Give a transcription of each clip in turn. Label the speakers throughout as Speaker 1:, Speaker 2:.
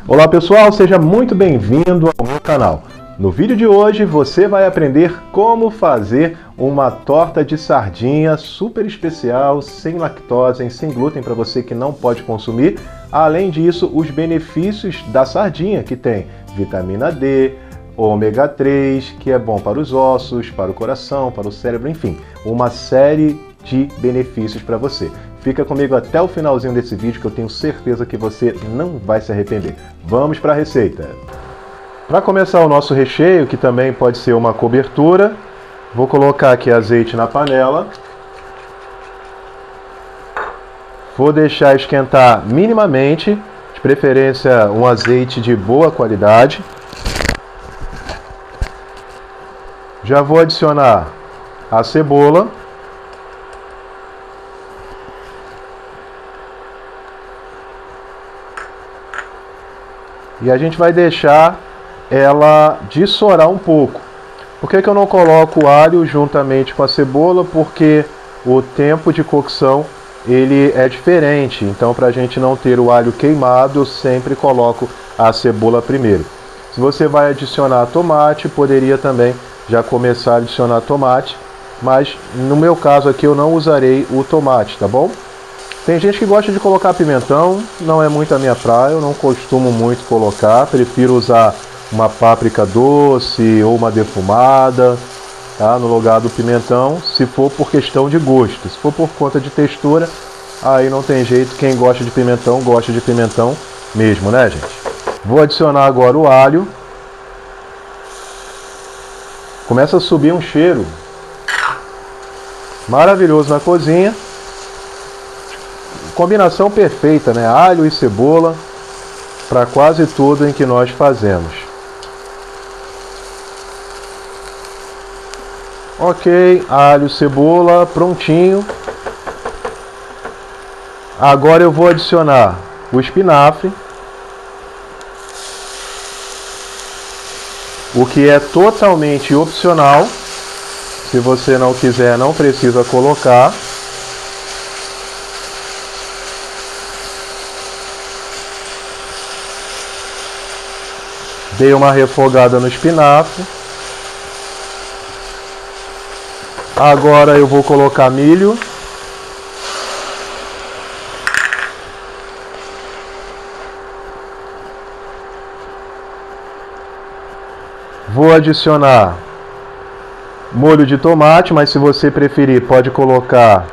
Speaker 1: Olá pessoal, seja muito bem-vindo ao meu canal. No vídeo de hoje você vai aprender como fazer uma torta de sardinha super especial, sem lactose e sem glúten para você que não pode consumir. Além disso, os benefícios da sardinha, que tem vitamina D, ômega 3, que é bom para os ossos, para o coração, para o cérebro, enfim, uma série de benefícios para você. Fica comigo até o finalzinho desse vídeo que eu tenho certeza que você não vai se arrepender. Vamos para a receita! Para começar o nosso recheio, que também pode ser uma cobertura, vou colocar aqui azeite na panela. Vou deixar esquentar minimamente, de preferência um azeite de boa qualidade. Já vou adicionar a cebola. E a gente vai deixar ela dessorar um pouco. Por que eu não coloco o alho juntamente com a cebola? Porque o tempo de cocção ele é diferente. Então, para a gente não ter o alho queimado, eu sempre coloco a cebola primeiro. Se você vai adicionar tomate, poderia também já começar a adicionar tomate. Mas no meu caso aqui eu não usarei o tomate, tá bom? Tem gente que gosta de colocar pimentão, não é muito a minha praia, eu não costumo muito colocar, prefiro usar uma páprica doce ou uma defumada, tá? No lugar do pimentão, se for por questão de gosto. Se for por conta de textura, aí não tem jeito, quem gosta de pimentão mesmo, né, gente? Vou adicionar agora o alho. Começa a subir um cheiro maravilhoso na cozinha. Combinação perfeita, né? Alho e cebola para quase tudo em que nós fazemos. Ok, alho, cebola, prontinho. Agora eu vou adicionar o espinafre, o que é totalmente opcional. Se você não quiser, não precisa colocar. Dei uma refogada no espinafre. Agora eu vou colocar milho. Vou adicionar molho de tomate, mas se você preferir pode colocar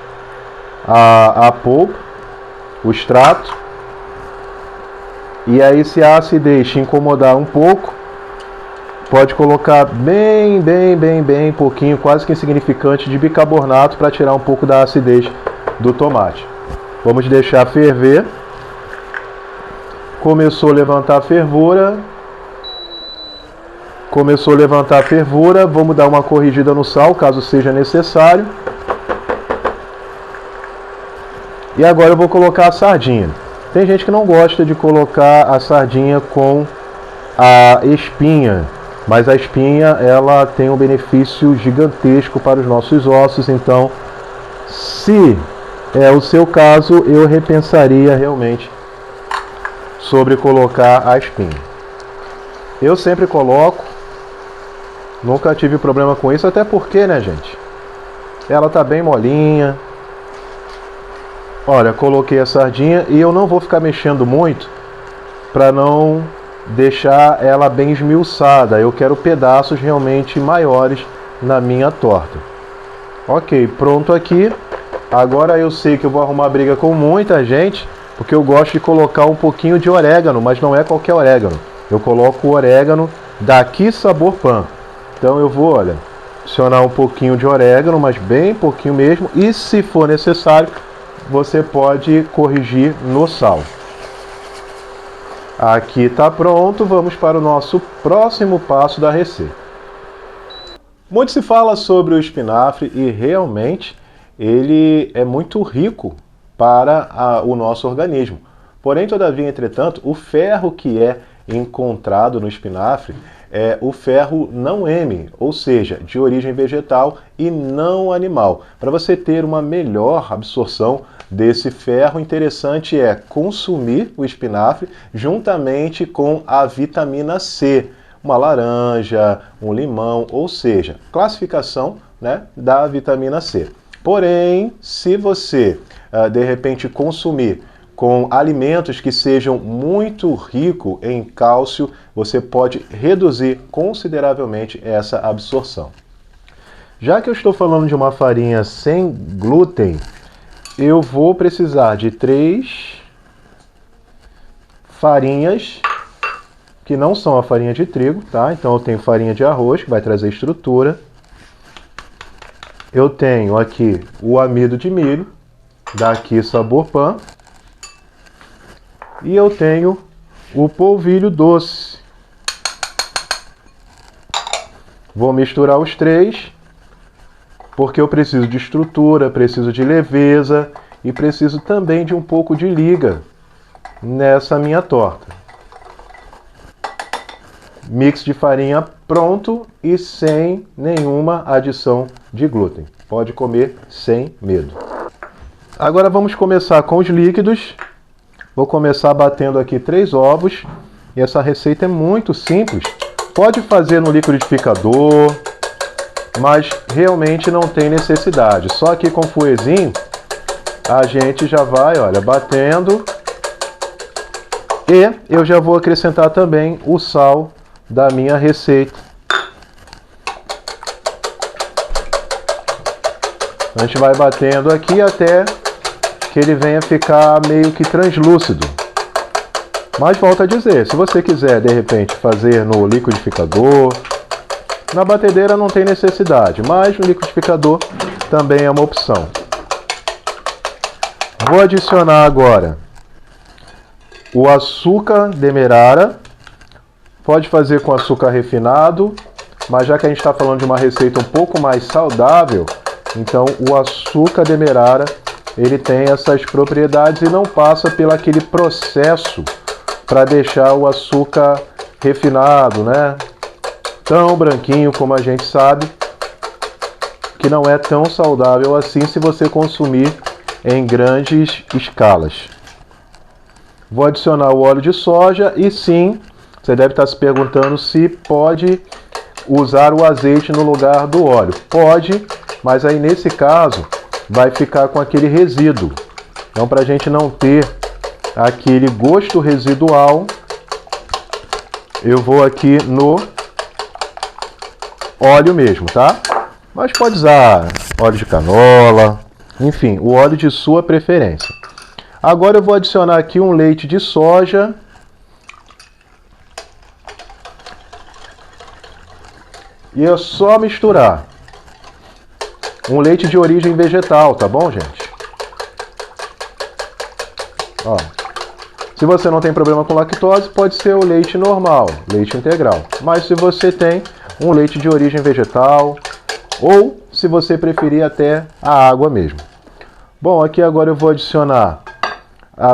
Speaker 1: a polpa, o extrato. E aí, se a acidez te incomodar um pouco, pode colocar bem pouquinho, quase que insignificante, de bicarbonato para tirar um pouco da acidez do tomate. Vamos deixar ferver. Começou a levantar a fervura. Vamos dar uma corrigida no sal, caso seja necessário. E agora eu vou colocar a sardinha. Tem gente que não gosta de colocar a sardinha com a espinha, mas a espinha ela tem um benefício gigantesco para os nossos ossos, então se é o seu caso, eu repensaria realmente sobre colocar a espinha. Eu sempre coloco, nunca tive problema com isso, até porque, né, gente, ela tá bem molinha. Olha, coloquei a sardinha e eu não vou ficar mexendo muito para não deixar ela bem esmiuçada. Eu quero pedaços realmente maiores na minha torta. Ok, pronto aqui. Agora eu sei que eu vou arrumar briga com muita gente, porque eu gosto de colocar um pouquinho de orégano, mas não é qualquer orégano. Eu coloco o orégano daqui Sabor Pan. Então eu vou, olha, adicionar um pouquinho de orégano, mas bem pouquinho mesmo. E se for necessário, você pode corrigir no sal. Aqui está pronto, vamos para o nosso próximo passo da receita. Muito se fala sobre o espinafre e realmente ele é muito rico para o nosso organismo. Porém, todavia, entretanto, o ferro que é encontrado no espinafre é o ferro não M, ou seja, de origem vegetal e não animal. Para você ter uma melhor absorção desse ferro, interessante é consumir o espinafre juntamente com a vitamina C, uma laranja, um limão, ou seja, classificação, né, da vitamina C. Porém, se você de repente consumir com alimentos que sejam muito ricos em cálcio, você pode reduzir consideravelmente essa absorção. Já que eu estou falando de uma farinha sem glúten, eu vou precisar de 3 farinhas que não são a farinha de trigo, tá? Então eu tenho farinha de arroz, que vai trazer estrutura. Eu tenho aqui o amido de milho, daqui Sabor Pan. E eu tenho o polvilho doce. Vou misturar os 3, porque eu preciso de estrutura, preciso de leveza e preciso também de um pouco de liga nessa minha torta. Mix de farinha pronto e sem nenhuma adição de glúten. Pode comer sem medo. Agora vamos começar com os líquidos. Vou começar batendo aqui 3 ovos. E essa receita é muito simples. Pode fazer no liquidificador, mas realmente não tem necessidade. Só aqui com o fouetzinho, a gente já vai, olha, batendo. E eu já vou acrescentar também o sal da minha receita. A gente vai batendo aqui até que ele venha ficar meio que translúcido. Mas volto a dizer, se você quiser de repente fazer no liquidificador, na batedeira não tem necessidade, mas no liquidificador também é uma opção. Vou adicionar agora o açúcar demerara. Pode fazer com açúcar refinado, mas já que a gente está falando de uma receita um pouco mais saudável, então o açúcar demerara ele tem essas propriedades e não passa pelo aquele processo para deixar o açúcar refinado, né? Tão branquinho como a gente sabe, que não é tão saudável assim se você consumir em grandes escalas. Vou adicionar o óleo de soja e sim, você deve estar se perguntando se pode usar o azeite no lugar do óleo. Pode, mas aí nesse caso vai ficar com aquele resíduo. Então, para a gente não ter aquele gosto residual, eu vou aqui no óleo mesmo, tá? Mas pode usar óleo de canola, enfim, o óleo de sua preferência. Agora eu vou adicionar aqui um leite de soja. E é só misturar. Um leite de origem vegetal, tá bom, gente? Ó. Se você não tem problema com lactose, pode ser o leite normal, leite integral. Mas se você tem um leite de origem vegetal, ou se você preferir até a água mesmo. Bom, aqui agora eu vou adicionar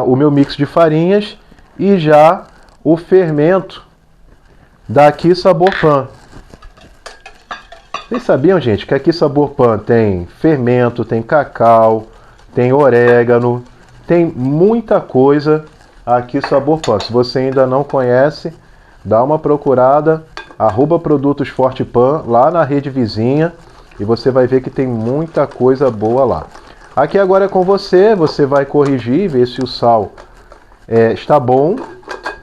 Speaker 1: o meu mix de farinhas e já o fermento daqui Sabor Pan. Vocês sabiam, gente, que aqui Sabor Pan tem fermento, tem cacau, tem orégano, tem muita coisa aqui Sabor Pan. Se você ainda não conhece, dá uma procurada, @produtosfortepan lá na rede vizinha e você vai ver que tem muita coisa boa lá. Aqui agora é com você, você vai corrigir, ver se o sal está bom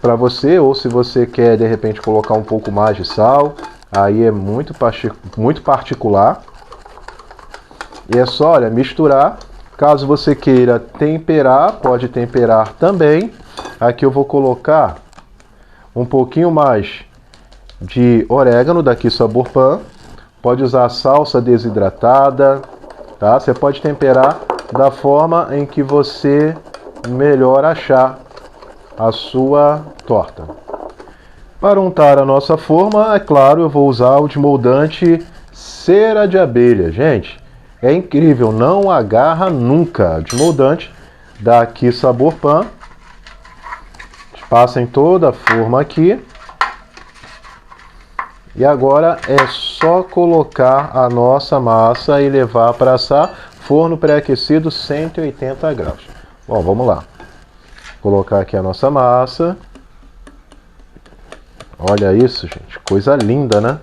Speaker 1: para você ou se você quer de repente colocar um pouco mais de sal. Aí é muito particular. E é só, olha, misturar. Caso você queira temperar, pode temperar também. Aqui eu vou colocar um pouquinho mais de orégano daqui Sabor Pan. Pode usar salsa desidratada, tá? Você pode temperar da forma em que você melhor achar a sua torta. Para untar a nossa forma, é claro, eu vou usar o desmoldante cera de abelha. Gente, é incrível, não agarra nunca. Desmoldante daqui Sabor Pan. Passa em toda a forma aqui. E agora é só colocar a nossa massa e levar para assar. Forno pré-aquecido 180 graus. Bom, vamos lá. Colocar aqui a nossa massa. Olha isso, gente. Coisa linda, né?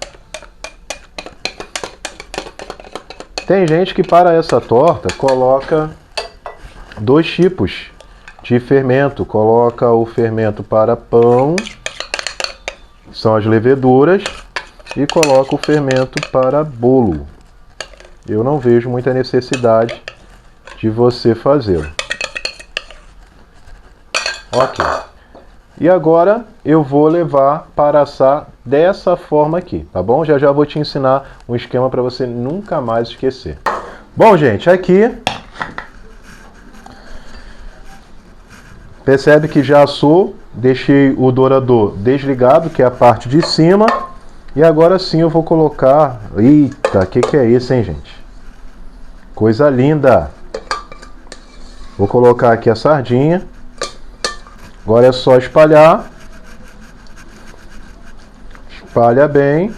Speaker 1: Tem gente que para essa torta coloca 2 tipos de fermento. Coloca o fermento para pão, são as leveduras, e coloca o fermento para bolo. Eu não vejo muita necessidade de você fazê-lo. Ok. E agora eu vou levar para assar dessa forma aqui, tá bom? Já já vou te ensinar um esquema para você nunca mais esquecer. Bom, gente, aqui percebe que já assou, deixei o dourador desligado, que é a parte de cima, e agora sim eu vou colocar... Eita, o que é isso, hein, gente? Coisa linda! Vou colocar aqui a sardinha. Agora é só espalhar. Espalha bem.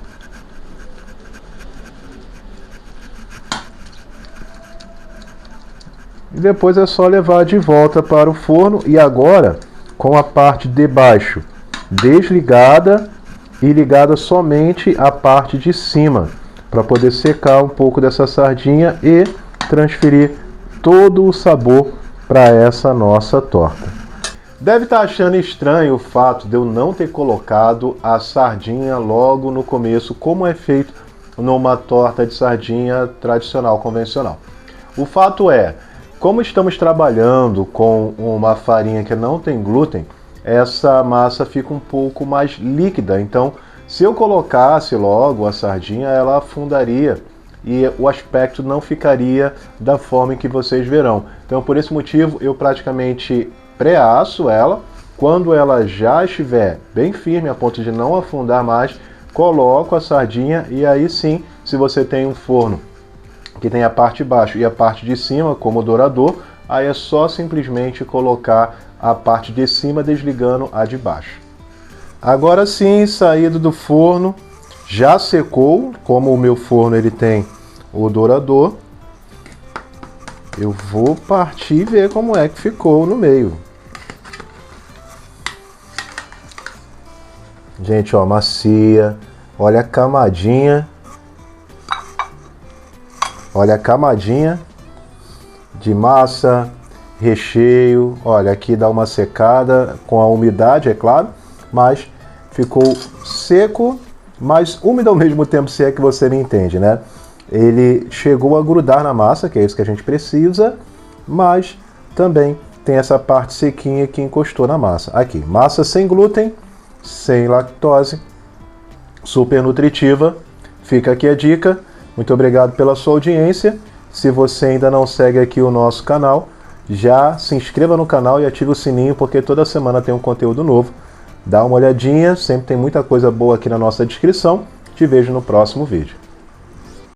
Speaker 1: E depois é só levar de volta para o forno. E agora, com a parte de baixo desligada e ligada somente a parte de cima, para poder secar um pouco dessa sardinha e transferir todo o sabor para essa nossa torta. Deve estar achando estranho o fato de eu não ter colocado a sardinha logo no começo, como é feito numa torta de sardinha tradicional, convencional. O fato é, como estamos trabalhando com uma farinha que não tem glúten, essa massa fica um pouco mais líquida. Então, se eu colocasse logo a sardinha, ela afundaria e o aspecto não ficaria da forma em que vocês verão. Então, por esse motivo, eu praticamente pré-asso ela. Quando ela já estiver bem firme, a ponto de não afundar mais, coloco a sardinha e aí sim, se você tem um forno que tem a parte de baixo e a parte de cima como dourador, aí é só simplesmente colocar a parte de cima desligando a de baixo. Agora sim, saído do forno, já secou, como o meu forno ele tem o dourador, eu vou partir e ver como é que ficou no meio. Gente, ó, macia. Olha a camadinha. Olha a camadinha de massa, recheio. Olha, aqui dá uma secada com a umidade, é claro, mas ficou seco, mas úmido ao mesmo tempo, se é que você me entende, né? Ele chegou a grudar na massa, que é isso que a gente precisa, mas também tem essa parte sequinha que encostou na massa. Aqui, massa sem glúten, sem lactose, super nutritiva. Fica aqui a dica. Muito obrigado pela sua audiência. Se você ainda não segue aqui o nosso canal, já se inscreva no canal e ative o sininho, porque toda semana tem um conteúdo novo. Dá uma olhadinha, sempre tem muita coisa boa aqui na nossa descrição. Te vejo no próximo vídeo.